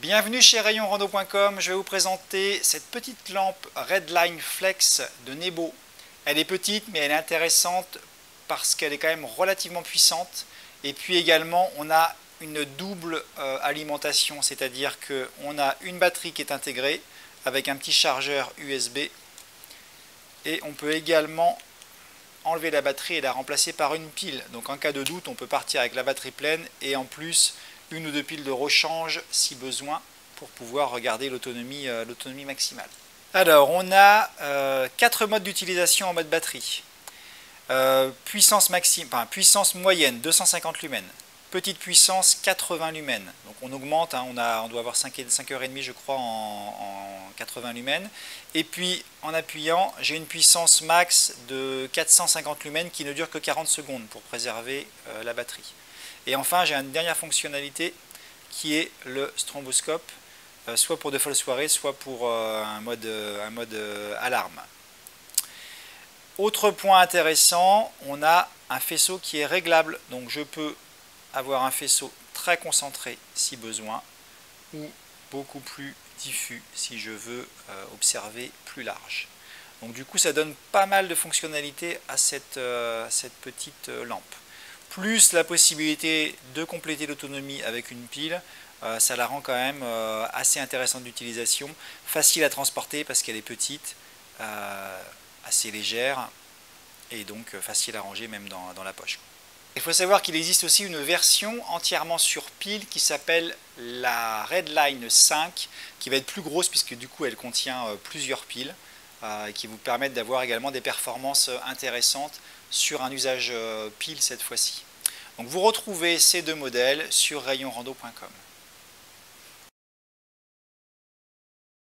Bienvenue chez rayonrando.com, je vais vous présenter cette petite lampe Redline Flex de Nebo. Elle est petite mais elle est intéressante parce qu'elle est quand même relativement puissante. Et puis également on a une double alimentation, c'est-à-dire qu'on a une batterie qui est intégrée avec un petit chargeur USB. Et on peut également enlever la batterie et la remplacer par une pile. Donc en cas de doute on peut partir avec la batterie pleine et en plus une ou deux piles de rechange si besoin pour pouvoir regarder l'autonomie maximale. Alors on a 4 modes d'utilisation en mode batterie. Puissance moyenne 250 lumens, petite puissance 80 lumens. Donc on augmente, on doit avoir 5h30 je crois en 80 lumens. Et puis en appuyant, j'ai une puissance max de 450 lumens qui ne dure que 40 secondes pour préserver la batterie. Et enfin, j'ai une dernière fonctionnalité qui est le stroboscope, soit pour de folles soirées, soit pour un mode alarme. Autre point intéressant, on a un faisceau qui est réglable. Donc je peux avoir un faisceau très concentré si besoin, ou beaucoup plus diffus si je veux observer plus large. Donc du coup, ça donne pas mal de fonctionnalités à cette petite lampe. Plus la possibilité de compléter l'autonomie avec une pile, ça la rend quand même assez intéressante d'utilisation, facile à transporter parce qu'elle est petite, assez légère et donc facile à ranger même dans la poche. Il faut savoir qu'il existe aussi une version entièrement sur pile qui s'appelle la Redline 5, qui va être plus grosse puisque du coup elle contient plusieurs piles et qui vous permettent d'avoir également des performances intéressantes sur un usage pile cette fois-ci. Donc vous retrouvez ces deux modèles sur rayonrando.com.